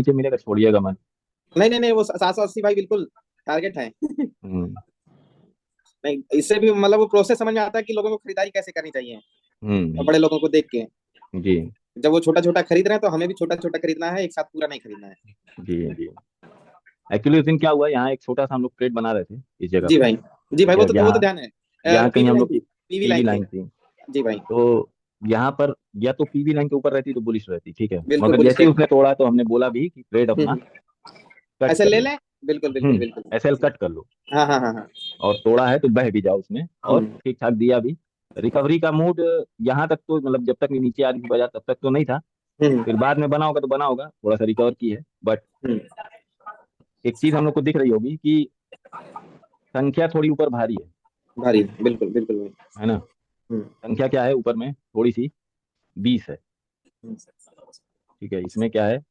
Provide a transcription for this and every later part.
नीचे मिलेगा छोड़िएगा मत। नहीं नहीं नहीं, वो 780 भाई बिल्कुल टारगेट है। हम्म। नहीं, इससे भी मतलब वो प्रोसेस समझ में आता है कि लोगों को खरीदारी कैसे करनी चाहिए, और हम्म। बड़े लोगों को देख के। जी जब वो छोटा छोटा खरीद रहे हैं तो हमें भी छोटा छोटा खरीदना है, एक साथ पूरा नहीं खरीदना है। जी जी। एक्चुअली उस दिन क्या हुआ, यहाँ एक छोटा सा हम लोग ट्रेड बना रहे थे इस जगह जी पे। भाई। जी भाई, ठीक है, वो तो यहाँ ध्यान है। यहाँ कहीं पीवी हम लाइन लोग थी, की पीवी पीवी लाइन थी। लाइन थी। जी भाई। तो यहाँ पर या तो पीवी लाइन के ऊपर रहती तो बुलिश रहती, ठीक है, बिल्कुल मगर पुलिस जैसे पे। ही उसने तोड़ा तो हमने बोला भी कि ट्रेड अपना हम्म। कट ऐसे कर ले लो। लें। बिल्कुल बिल्कुल बिल्कुल। एसएल कट कर लो। हाँ हाँ हाँ हाँ। और तोड़ा है तो बह भी जाओ उसमें, और हम्म ठीक ठाक दिया भी। रिकवरी का मूड यहाँ तक तो मतलब जब तक नीचे आदमी की बाजार तब तक तो नहीं था। हम्म फिर बाद में बना होगा तो बना होगा, थोड़ा सा रिकवर की है, बट हम्म। एक चीज हम लोग को दिख रही होगी कि संख्या थोड़ी ऊपर भारी भारी, बिल्कुल बिल्कुल भाई। है ना। हम्म संख्या क्या है ऊपर में थोड़ी सी, 20 है। हम्म। ठीक है, इसमें क्या है,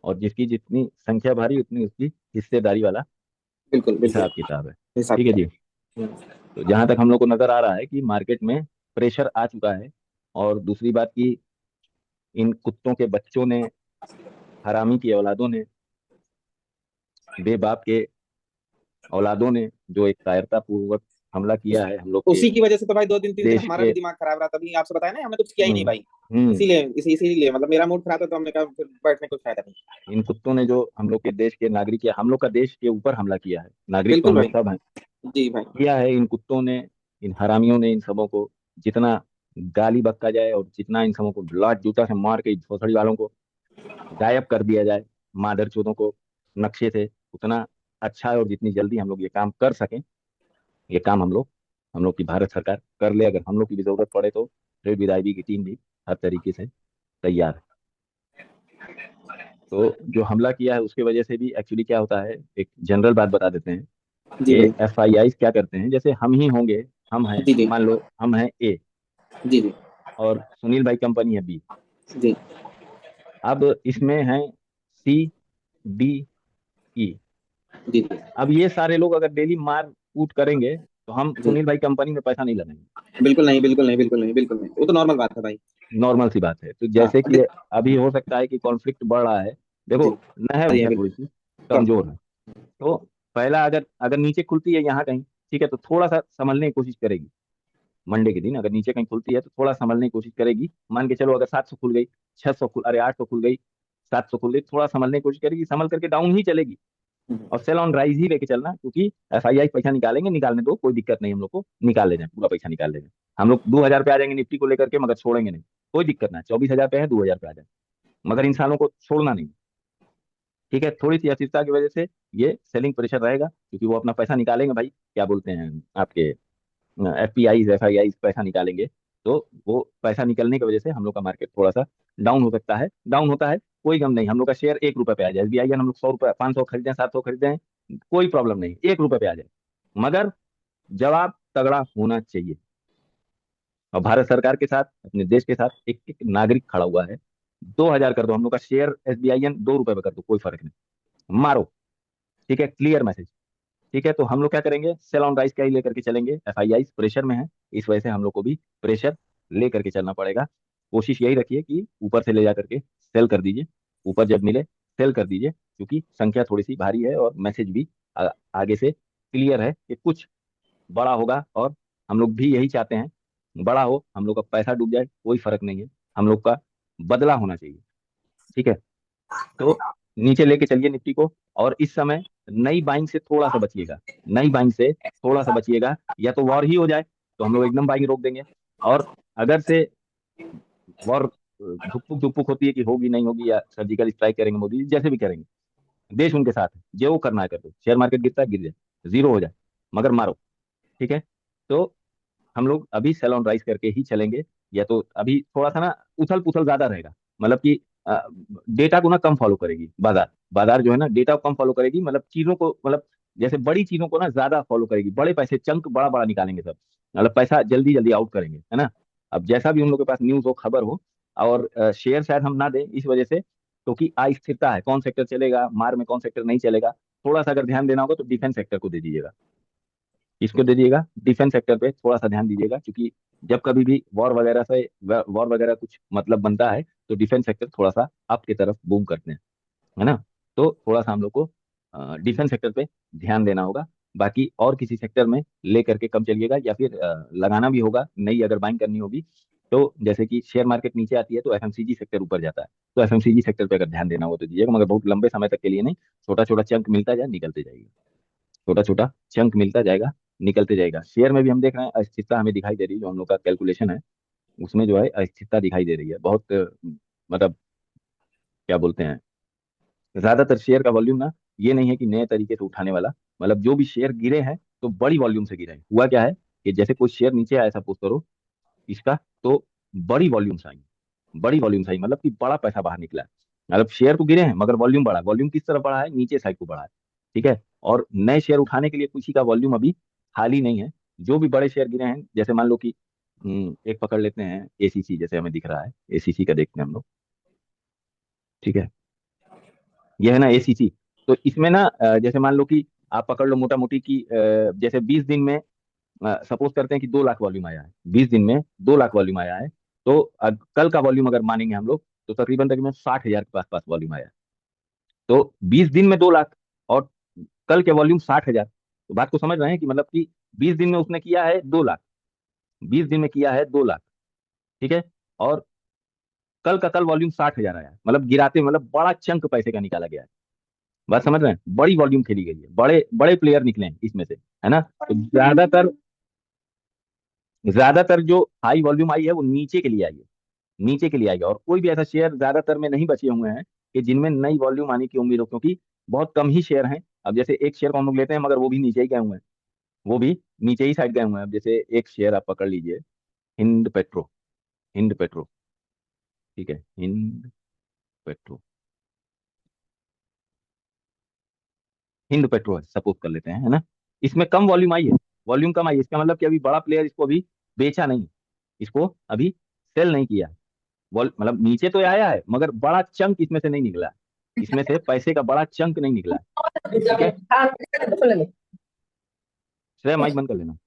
और जिसकी जितनी संख्या भारी उतनी उसकी हिस्सेदारी वाला बिल्कुल बिल्कुल। हिसाब किताब है। हिसाब ठीक है जी। किताब। हम्म। तो जहां तक हम लोग को नजर आ रहा है कि मार्केट में प्रेशर आ चुका है। और दूसरी बात की, इन कुत्तों के बच्चों ने, हरामी की औलादों ने, बेबाप के औलादों ने जो एक कायरता पूर्वक हमला किया है हम लोग के उसी की वजह से तो भाई 2 दिन 3 दिन देश हमारा के। भी दिमाग खराब रहा, तभी आपसे बताया ना, हमने तो कुछ किया ही नहीं हम्म। भाई। हम्म। इसीलिए मतलब मेरा मूड खराब था, तो हमने कहा फिर बैठने को फायदा नहीं। इन कुत्तों ने जो हम लोग के देश के नागरिक या हम लोग का देश के ऊपर हमला किया है, नागरिक तो बिल्कुल हम लोग भाई। सब हैं, जी भाई। किया है इन कुत्तों ने, इन हरामियों ने, इन सबों को जितना गाली बक्का जाए और जितना इन सबों को लात जूता से मार के भोसड़ी वालों को गायब कर दिया जाए, मादर चोदों को नक्शे से, उतना अच्छा है। और जितनी जल्दी हम लोग ये काम कर सकें, ये काम हम लोग की भारत सरकार कर ले। अगर हम लोग की भी जरूरत पड़े तो रेड विदाई की टीम भी हर तरीके से तैयार है। तो जो हमला किया है उसके वजह से भी एक्चुअली क्या होता है, एक जनरल बात बता देते हैं। जी ये भाई। एफआईआई क्या करते हैं, जैसे हम ही होंगे, हम हैं, जी जी। मान लो हम हैं ए, जी जी। और सुनील भाई कंपनी है बी। जी अब इसमें है सी, डी, ई। जी। जी अब ये सारे लोग अगर डेली मार कूट करेंगे तो हम जी। सुनील भाई कंपनी में पैसा नहीं लगाएंगे। बिल्कुल नहीं, बिल्कुल नहीं, बिल्कुल नहीं, बिल्कुल नहीं, वो तो नॉर्मल बात है भाई। नॉर्मल सी बात है। तो हाँ जैसे कि अभी हो सकता है कि कॉन्फ्लिक्ट बढ़ रहा है, देखो, जी। नहर सही है है थोड़ी बिल्कुल। सी कम। कमजोर है। तो पहला, अगर अगर नीचे खुलती है यहाँ कहीं, ठीक है, तो थोड़ा सा संभलने की कोशिश करेगी। मंडे के दिन अगर नीचे कहीं खुलती है तो थोड़ा संभलने की कोशिश करेगी। मान के चलो अगर 700 खुल गई, 600 खुल, अरे 800 खुल गई, 700 खुल गई, थोड़ा संभलने की कोशिश करेगी, संभल करके डाउन ही चलेगी। हम्म। और सेल ऑन राइज ही लेके चलना, क्योंकि एफआईआई पैसा निकालेंगे, निकालने दो, कोई दिक्कत नहीं, हम लोग को निकाल ले जाए, पूरा पैसा निकाल ले जाए। हम लोग 2000 पे आ जाएंगे निफ्टी को लेकर के, मगर छोड़ेंगे नहीं। कोई दिक्कत ना, 24,000 पे है, 2000 पे आ जाए, मगर इंसानों को छोड़ना नहीं। ठीक है, थोड़ी सी अस्थिरता की वजह से ये सेलिंग प्रेशर रहेगा, क्योंकि वो अपना पैसा निकालेंगे भाई, क्या बोलते हैं आपके, एफआईआई पैसा निकालेंगे। तो वो पैसा निकलने की वजह से हम लोग का मार्केट थोड़ा सा डाउन हो सकता है, डाउन होता है, कोई गम नहीं। हम लोग का शेयर 1 रुपए पे आ जाए, एसबीआई हम लोग 100 रुपए, 500 खरीदें, 700 खरीदें, कोई प्रॉब्लम नहीं, 1 रुपए पे आ जाए, मगर जवाब तगड़ा होना चाहिए। और भारत सरकार के साथ, अपने देश के साथ एक एक नागरिक खड़ा हुआ है। 2000 कर दो, हम लोग का शेयर एसबीआई 2 रुपए पे कर दो, कोई फर्क नहीं, मारो। ठीक है, क्लियर मैसेज। ठीक है, तो हम लोग क्या करेंगे, सेल ऑन राइस का ही लेकर के चलेंगे। एफआईआई प्रेशर में है, इस वजह से हम लोग को भी प्रेशर लेकर के चलना पड़ेगा। कोशिश यही रखिए कि ऊपर से ले जा करके सेल कर दीजिए, ऊपर जब मिले सेल कर दीजिए, क्योंकि संख्या थोड़ी सी भारी है और मैसेज भी आगे से क्लियर है कि कुछ बड़ा होगा। और हम लोग भी यही चाहते हैं, बड़ा हो, हम लोग का पैसा डूब जाए कोई फर्क नहीं है, हम लोग का बदला होना चाहिए। ठीक है, तो नीचे लेके चलिए निफ्टी को। और इस समय नई बाइंग से थोड़ा सा बचिएगा, नई बाइंग से थोड़ा सा बचिएगा, या तो वॉर ही हो जाए तो हम लोग एकदम बाइंग रोक देंगे। और अगर से वॉर धुकपुक धुकपुक होती है कि होगी नहीं होगी, या सर्जिकल स्ट्राइक करेंगे मोदी जी, जैसे भी करेंगे, देश उनके साथ है, जो वो करना है कर दो, शेयर मार्केट गिरता है गिर जाए, जीरो हो जाए, मगर मारो। ठीक है, तो हम लोग अभी सेल ऑन राइज करके ही चलेंगे। या तो अभी थोड़ा सा ना उथल पुथल ज्यादा रहेगा, मतलब कि डेटा को ना कम फॉलो करेगी बाजार, बाजार जो है ना डेटा को कम फॉलो करेगी, मतलब चीजों को, मतलब जैसे बड़ी चीजों को ना ज्यादा फॉलो करेगी, बड़े पैसे चंक बड़ा बड़ा निकालेंगे सब, मतलब पैसा जल्दी जल्दी आउट करेंगे, है ना। अब जैसा भी उन लोग के पास न्यूज हो, खबर हो, और शेयर शायद हम ना दें इस वजह से, क्योंकि अस्थिरता है, कौन सेक्टर चलेगा मार में, कौन सेक्टर नहीं चलेगा। थोड़ा सा अगर ध्यान देना होगा तो डिफेंस सेक्टर को दे दीजिएगा, किसको दे दीजिएगा, डिफेंस सेक्टर पे थोड़ा सा ध्यान दीजिएगा, क्योंकि जब कभी भी वॉर वगैरह कुछ मतलब बनता है तो डिफेंस सेक्टर थोड़ा सा अप की तरफ बूम करते हैं। है ना। तो थोड़ा सा हम लोग को डिफेंस सेक्टर पे ध्यान देना होगा। बाकी और किसी सेक्टर में ले करके कब चलिएगा, या फिर लगाना भी होगा नई अगर बाइंग करनी होगी। तो जैसे कि शेयर मार्केट नीचे आती है तो एफएमसीजी सेक्टर ऊपर जाता है, तो एफएमसीजी सेक्टर पे अगर ध्यान देना हो तो दीजिएगा, मगर बहुत लंबे समय तक के लिए नहीं। छोटा छोटा चंक मिलता जाए निकलते जाएगा, छोटा छोटा चंक मिलता जाएगा निकलते जाएगा। शेयर में भी हम देख रहे हैं अस्थिरता हमें दिखाई दे रही है, जो हम लोग का कैलकुलेशन है उसमें जो है अस्थिरता दिखाई दे रही है बहुत, मतलब क्या बोलते हैं, ज्यादातर शेयर का वॉल्यूम ना ये नहीं है कि नए तरीके से उठाने वाला, मतलब जो भी शेयर गिरे हैं तो बड़ी वॉल्यूम से गिरे हैं। हुआ क्या है कि जैसे कोई शेयर नीचे आया सपोज करो इसका, तो बड़ी वॉल्यूम से आई, बड़ी वॉल्यूम से आई, मतलब कि बड़ा पैसा बाहर निकला है। मतलब शेयर तो गिरे हैं मगर वॉल्यूम बढ़ा, वॉल्यूम किस तरफ बढ़ा है, नीचे साइड को बढ़ा है। ठीक है, और नए शेयर उठाने के लिए किसी का वॉल्यूम अभी खाली नहीं है। जो भी बड़े शेयर गिरे हैं, जैसे मान लो कि एक पकड़ लेते हैं एसीसी, जैसे हमें दिख रहा है एसीसी का देखते हैं हम लोग। ठीक है, ये है ना एसीसी। तो इसमें ना जैसे मान लो कि आप पकड़ लो मोटा मोटी की जैसे 20 दिन में सपोज करते हैं कि 2 लाख वॉल्यूम आया है, 20 दिन में 2 लाख वॉल्यूम आया है। तो कल का वॉल्यूम अगर मानेंगे हम लोग तो तकरीबन तकरीबन 60,000 के पास वॉल्यूम आया है। तो 20 दिन में 2 लाख, और कल के वॉल्यूम 60,000। तो बात को समझ रहे हैं कि मतलब कि 20 दिन में उसने किया है 2 लाख, 20 दिन में किया है 2 लाख। ठीक है, और कल का कल वॉल्यूम 60,000 आया है, मतलब गिराते मतलब बड़ा चंक पैसे का निकाला गया है। बात समझ रहे हैं, बड़ी वॉल्यूम खेली गई है, बड़े बड़े प्लेयर निकले हैं इसमें से, है ना। तो ज्यादातर जो हाई वॉल्यूम आई है वो नीचे के लिए आई है, नीचे के लिए आई है। और कोई भी ऐसा शेयर ज्यादातर में नहीं बचे हुए हैं कि जिनमें नई वॉल्यूम आने की उम्मीद हो, क्योंकि बहुत कम ही शेयर हैं। अब जैसे एक शेयर को हम लोग लेते हैं मगर वो भी नीचे ही गए हुए हैं, वो भी नीचे ही साइड गए हुए हैं। अब जैसे एक शेयर आप पकड़ लीजिए, हिंद पेट्रो, हिंद पेट्रो। ठीक है, हिंद पेट्रो, हिंद पेट्रो है सपोज कर लेते हैं, है ना। इसमें कम वॉल्यूम आई है, वॉल्यूम कम आई है, इसका मतलब कि अभी बड़ा प्लेयर इसको अभी बेचा नहीं, इसको अभी सेल नहीं किया है। मतलब नीचे तो आया है मगर बड़ा चंक इसमें से नहीं निकला है, इसमें से पैसे का बड़ा चंक नहीं निकला है। ठीक है, श्रेय माइक बंद कर लेना।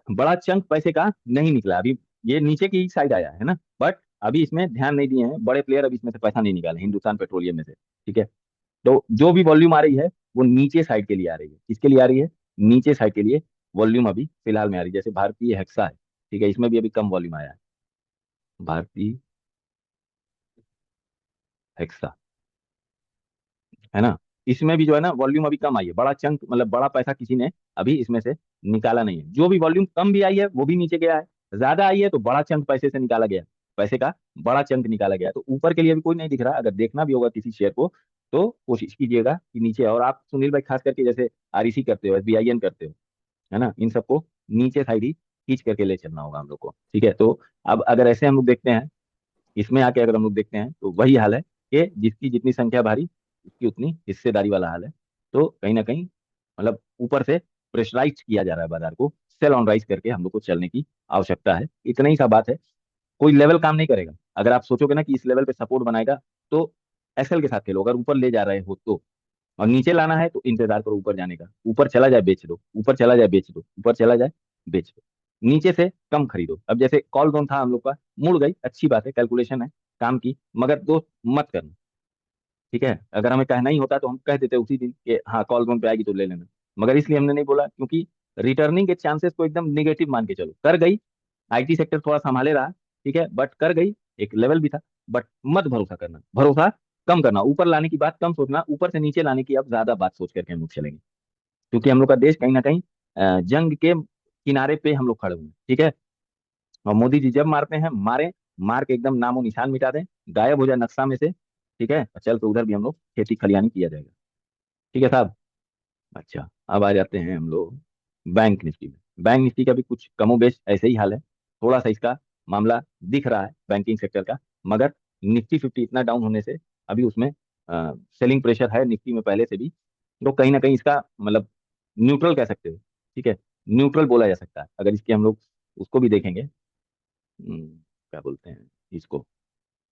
बड़ा चंक पैसे का नहीं निकला अभी, ये नीचे की साइड आया है ना, बट अभी इसमें ध्यान नहीं दिए हैं बड़े प्लेयर, अभी इसमें से पैसा नहीं निकाले हिंदुस्तान पेट्रोलियम में से। ठीक है, तो जो भी वॉल्यूम आ रही है वो नीचे साइड के लिए आ रही है, किसके लिए आ रही है, नीचे साइड के लिए वॉल्यूम अभी फिलहाल में आ रही है। जैसे भारतीय हेक्सा है, ठीक है, इसमें भी अभी कम वॉल्यूम आया है, भारतीय हेक्सा, है ना। इसमें भी जो है ना वॉल्यूम अभी कम आई है, बड़ा चंक मतलब बड़ा पैसा किसी ने अभी इसमें से निकाला नहीं है। जो भी वॉल्यूम कम भी आई है वो भी नीचे गया है, ज्यादा आई है तो बड़ा चंक पैसे से निकाला गया, पैसे का बड़ा चंक निकाला गया। तो ऊपर के लिए अभी कोई नहीं दिख रहा, अगर देखना भी होगा किसी शेयर को तो कोशिश कीजिएगा कि नीचे। और आप सुनील भाई खास करके जैसे आरईसी करते हो, एसबीआईएन करते हो, है ना, इन सबको नीचे साइड ही खींच करके ले चलना होगा हम लोग को। ठीक है, तो अब अगर ऐसे हम लोग देखते हैं, इसमें आके अगर हम लोग देखते हैं तो वही हाल है कि जिसकी जितनी संख्या भारी उसकी उतनी हिस्सेदारी वाला हाल है। तो कहीं ना कहीं मतलब ऊपर से प्रेशराइज किया जा रहा है बाजार को, सेल ऑन राइज करके हम लोग को चलने की आवश्यकता है। इतना ही सा बात है, कोई लेवल काम नहीं करेगा। अगर आप सोचोगे ना कि इस लेवल पे सपोर्ट बनाएगा तो एसएल के साथ खेलो, अगर ऊपर ले जा रहे हो तो। और नीचे लाना है तो इंतजार करो ऊपर जाने का, ऊपर चला जाए बेच दो, ऊपर चला जाए बेच दो, ऊपर चला जाए बेच दो, नीचे से कम खरीदो। अब जैसे कॉल जोन था हम लोग का, मुड़ गई, अच्छी बात है, कैलकुलेशन है, काम की, मगर दोस्त मत करना। ठीक है, अगर हमें कहना ही होता तो हम कह देते उसी दिन कि हाँ कॉल जोन पे आएगी तो ले लेना, मगर इसलिए हमने नहीं बोला क्योंकि रिटर्निंग के चांसेस को एकदम निगेटिव मान के चलो। कर गई, आईटी सेक्टर थोड़ा संभाले रहा, ठीक है, बट कर गई, एक लेवल भी था। बट मत भरोसा करना, भरोसा कम करना, ऊपर लाने की बात कम सोचना, ऊपर से नीचे लाने की अब ज्यादा बात सोच करके हम लोग चलेंगे। क्योंकि हम लोग का देश कहीं ना कहीं जंग के किनारे पे हम लोग खड़े हुए हैं। ठीक है, और मोदी जी जब मारते हैं मारे, मार के एकदम नामो निशान मिटा दें, गायब हो जाए नक्शा में से। ठीक है, और चल तो उधर भी हम लोग खेती खलियानी किया जाएगा। ठीक है साहब। अच्छा, अब आ जाते हैं हम लोग बैंक निफ्टी में। बैंक निफ्टी का भी कुछ कमोबेश ऐसे ही हाल है, थोड़ा सा इसका मामला दिख रहा है बैंकिंग सेक्टर का, मगर निफ्टी 50 इतना डाउन होने से अभी उसमें सेलिंग प्रेशर है निफ्टी में पहले से भी। तो कहीं ना कहीं इसका मतलब न्यूट्रल कह सकते हो। ठीक है, न्यूट्रल बोला जा सकता है अगर इसकी हम लोग उसको भी देखेंगे, क्या बोलते हैं इसको,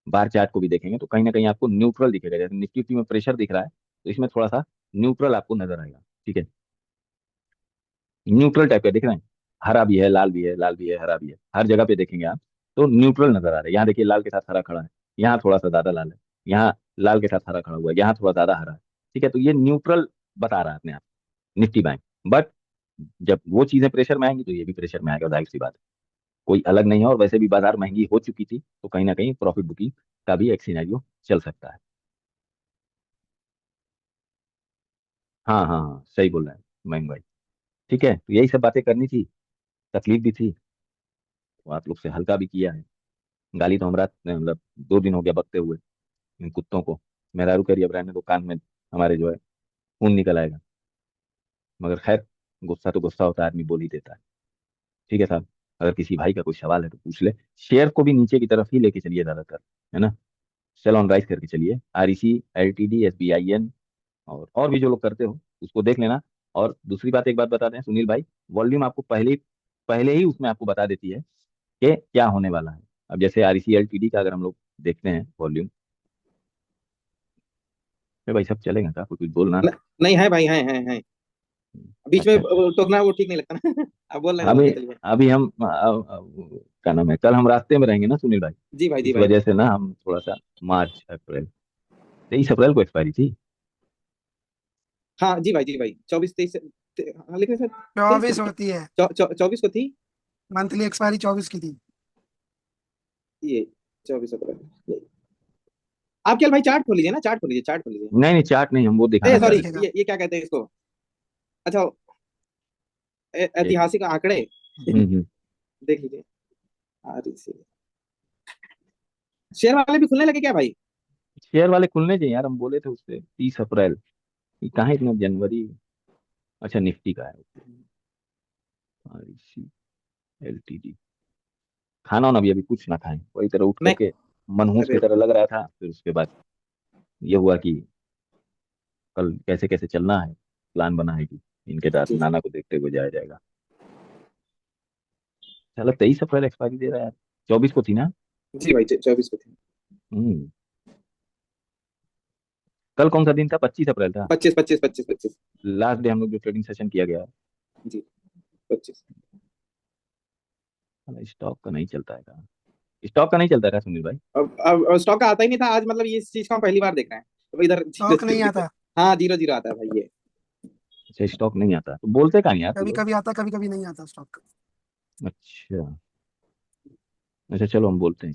बार चार्ट को भी देखेंगे तो कहीं ना कहीं आपको न्यूट्रल दिखेगा। जैसे निफ्टी में प्रेशर दिख रहा है तो इसमें थोड़ा सा न्यूट्रल आपको नजर आएगा। ठीक है, न्यूट्रल टाइप का दिख रहे हैं, हरा भी है लाल भी है, लाल भी है हरा भी है, हर जगह पे देखेंगे आप तो न्यूट्रल नजर आ रहा है। यहाँ देखिए लाल के साथ हरा खड़ा है, यहाँ थोड़ा सा ज्यादा लाल है, यहाँ लाल के साथ हरा खड़ा हुआ है, यहाँ थोड़ा ज्यादा हरा है। ठीक है, तो ये न्यूट्रल बता रहा है अपने आप निफ्टी बैंक। बट जब वो चीजें प्रेशर में आएंगी तो ये भी प्रेशर में आएगा, जाहिर सी बात है। कोई अलग नहीं है, और वैसे भी बाजार महंगी हो चुकी थी, तो कहीं ना कहीं प्रॉफिट बुकिंग का भी एक सिनेरियो चल सकता है। हाँ हाँ हाँ, सही बोल रहे हैं मयंक भाई। ठीक है, तो यही सब बातें करनी थी, तकलीफ भी थी, तो आप लोग से हल्का भी किया है। गाली तो हमरा मतलब 2 दिन हो गया बकते हुए इन कुत्तों को। मेहरारू कह रही अब रहने दो, कान में हमारे जो है खून निकल आएगा। मगर खैर, गुस्सा तो गुस्सा होता है, आदमी बोल ही देता है। ठीक है साहब, अगर किसी भाई का कोई सवाल है तो पूछ ले। शेयर को भी नीचे की तरफ ही लेके चलिए ज्यादातर, है ना। सेल ऑन राइज करके चलिए, REC, LTD, SBIN, और भी जो लोग करते हो उसको देख लेना। और दूसरी बात, एक बात बता दें सुनील भाई, वॉल्यूम आपको पहले ही उसमें आपको बता देती है कि क्या होने वाला है। अब जैसे REC LTD का अगर हम लोग देखते हैं वॉल्यूम, भाई सब चलेगा क्या, कोई कुछ बोलना। नहीं है भाई, है। बीच में अच्छा अच्छा। टोकना वो ठीक नहीं लगता ना। आप बोल रहे हैं तो अभी बोलते चलिए। अभी हम क्या नाम है, कल हम रास्ते में रहेंगे ना सुनील भाई। जी भाई, जी इस भाई। वजह से ना हम थोड़ा सा, मार्च अप्रैल, 23 अप्रैल को एक्सपायरी थी। हाँ जी भाई, जी भाई, 24 23, हाँ लेकिन सर 23 को 24 थी होती है। क्या? 24 को थी मंथली एक्सपायरी 24 की थी। ये, 24 अप्रैल। आप क्या भाई, चार्ट खोल लीजिए ना, चार्ट खोल लीजिए, चार्ट खोल लीजिए। नहीं नहीं, चार्ट नहीं, हम वो दिखाना कैसे चाह सॉरी, रहे थे। दिखेगा? ये क्या कहते हैं इसको? अच्छा, एक मिनट। ऐतिहासिक आंकड़े। हम्म। देख लीजिए। REC शेयर वाले भी खुलने लगे क्या भाई? शेयर वाले खुलने चाहिए यार, हम बोले थे उससे 30 अप्रैल, ये कहाँ इतना जनवरी। अच्छा, निफ्टी का है। REC LTD। खाना वाना भी अभी कुछ ना खाएं, वही तरह उठ नहीं। करके मनहूस की अरे तरह लग रहा था, फिर उसके बाद ये हुआ कि कल कैसे कैसे चलना है, प्लान बना है कि इनके साथ जी नाना को देखते हुए जाया जाएगा। चलो, 23 अप्रैल एक्सपायरी दे रहा है यार, 24 को थी ना। जी भाई, 24 को थी। हम्म। कल कौन सा दिन था, 25 अप्रैल था। 25 25 25 25। लास्ट डे हम लोग जो ट्रेडिंग सेशन किया गया। जी, 25। स्टॉक का नहीं चलता है कहाँ, स्टॉक का नहीं चलता है सुनील भाई। अब स्टॉक का आता ही नहीं था आज, मतलब ये इस चीज को हम पहली बार देख रहे हैं, तो इधर जीरो स्टॉक जीरो नहीं दिखता आता। है। हाँ, 0 0 आता है भाई ये। अच्छा, स्टॉक नहीं आता तो बोलते कहाँ नहीं यार तू कभी लोग। कभी आता, कभी कभी नहीं आता स्टॉक। अच्छा। अच्छा चलो, हम बोलते हैं।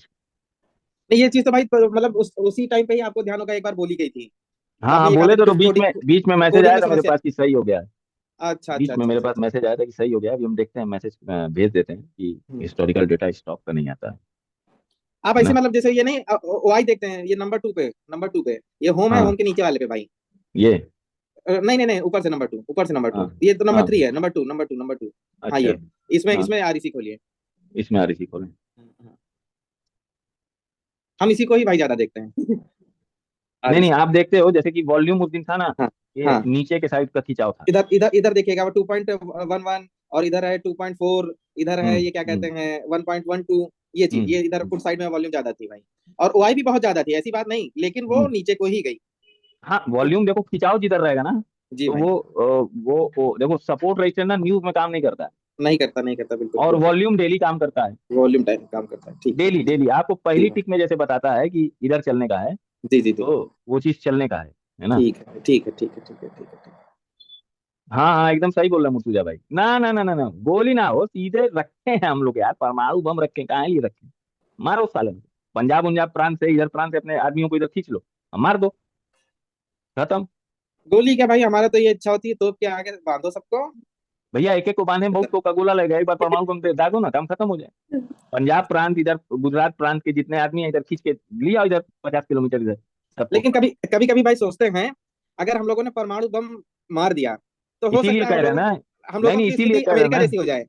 नहीं, ये चीज तो भाई मतलब उसी टाइम पे ही आपको ध्यान होगा, एक बार बोली गई थी। तो हाँ आपने हाँ, ये कहा था बोले कि तो कुछ बीच में मैसेज कोडिंग आया में था मेरे समस्या। पास कि सही हो गया है। अच्छा अच्छा बीच में अच्छा मेरे अच्छा पास अच्छा। मैसेज आया था कि सही हो गया है। अभी हम देखते हैं, मैसेज भेज देते हैं कि हम्म। हिस्टोरिकल डेटा स्टॉक का नहीं आता आप है ऐसे ना। मतलब जैसे ये नहीं, वाई देखते हैं, ये नंबर 2 पे ये होम है, हाँ, होम के नीचे वाले पे भाई। ये। नहीं नहीं नहीं, ऊपर से नंबर 2, ऊपर से नंबर हाँ टू ये तो नंबर हाँ। 3 है, नंबर 2। हाँ अच्छा। ये, इसमें हाँ, इसमें REC खोलिए। इसमें REC खोलें। हम इसी को ही भाई ज्यादा देखते हैं। नहीं नहीं, REC। आप देखते हो जैसे कि वॉल्यूम उस दिन था ना, हाँ ये हाँ। नीचे के साइड का खिंचाव था। इधर इधर इधर देखिएगा, वो 2.11, और इधर है 2.4, इधर है ये क्या कहते हम्म। हैं 1.12। ये चीज, ये इधर हम्म। पुट साइड में वॉल्यूम ज्यादा थी भाई। और OI भी बहुत ज्यादा थी, ऐसी बात नहीं, लेकिन वो हम्म। नीचे को ही गई। हाँ, वॉल्यूम देखो, खिंचाव जिधर रहेगा ना, जी तो भाई। वो देखो, सपोर्ट रेजिस्टेंस ना न्यूज में काम नहीं करता है, नहीं करता, नहीं करता, बिल्कुल और बिल्कुल। वॉल्यूम डेली काम करता है। वॉल्यूम टाइम काम करता है, ठीक है। डेली डेली आपको जी पहली भाई। टिक में जैसे बताता है कि इधर चलने का है, जी जी जी। तो वो चीज चलने का है ना। ठीक है, ठीक है, ठीक है, ठीक है, ठीक है, ठीक है। हाँ हाँ, एकदम सही बोल रहा मुर्तुजा भाई। ना ना ना ना ना, गोली ना हो, सीधे रखे हैं हम लोग यार, परमाणु बम रखे हैं, कहाँ लिए रखे हैं। मारो साले में। पंजाब प्रांत से, इधर प्रांत से अपने आदमियों को इधर खींच लो, मार दो, खत्म। गोली क्या भाई, हमारा तो ये इच्छा होती है तोप के आगे बांधो सबको। भैया एक एक को बांधे बहुत, तो का गोला लगेगा, एक बार परमाणु बम दे दागो ना, काम खत्म हो जाए। पंजाब प्रांत इधर, गुजरात प्रांत के जितने आदमी है इधर खींच के लिया इधर, 50 किलोमीटर इधर सबको। लेकिन कभी कभी कभी भाई सोचते हैं, अगर हम लोगों ने परमाणु बम मार दिया, तो हो इसीलिए सकता है कह रहे हैं ना। हम नहीं लोगों नहीं, की इसीलिए स्थिति कह रहे हैं अमेरिका ना। जैसी हो जाए।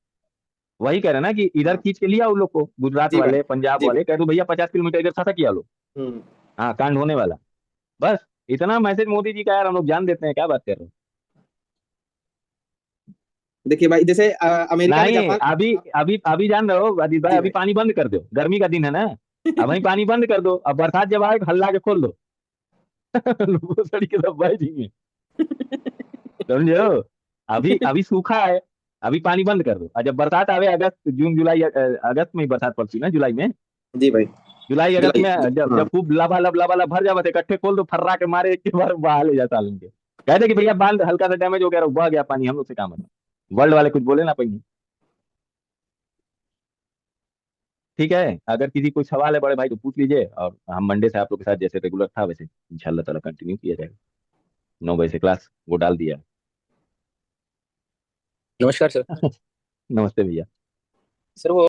वही कह रहे हैं ना कि इधर हाँ। खींच के लिया उन लोग को, गुजरात जी भाई। वाले, पंजाब जी भाई। वाले, कह दो भैया 50 किलोमीटर इधर खसा किया लो। हम्म। हाँ, कांड होने वाला। बस इतना मैसेज मोदी जी का यार, हम लोग जान देते हैं, क्या बात कर रहे हो। देखिए भाई, जैसे अमेरिका ने नहीं, जापान। अभी अभी अभी जान रहे हो अजीत भाई, जी अभी भाई। पानी बंद कर दो, गर्मी का दिन है ना। अब वही पानी बंद कर दो, अब बरसात जब आए हल्ला के खोल दो। वो सड़ी के सब बह जाएंगे, समझो। अभी अभी सूखा है, अभी पानी बंद कर दो, और जब बरसात आवे, अगस्त जून जुलाई, अगस्त में ही बरसात पड़ती है ना, जुलाई में। जी भाई। जुलाई अगस्त में जुलाई, जब हाँ। जब खूब लबालब भर जावत इकट्ठे खोल दो फर्रा के मारे एक बार बहा ले जाता उनके कहते कि भैया बांध हल्का सा डैमेज हो गया बह गया पानी हम लोग से काम है वर्ल्ड वाले कुछ बोले ना पाएंगे। ठीक है अगर किसी कोई सवाल है बड़े भाई तो पूछ लीजिए और हम मंडे से आप लोग के साथ जैसे रेगुलर था वैसे इंशाल्लाह ताला कंटिन्यू किया जाएगा 9 बजे से क्लास वो डाल दिया है। नमस्कार सर। नमस्ते भैया। सर वो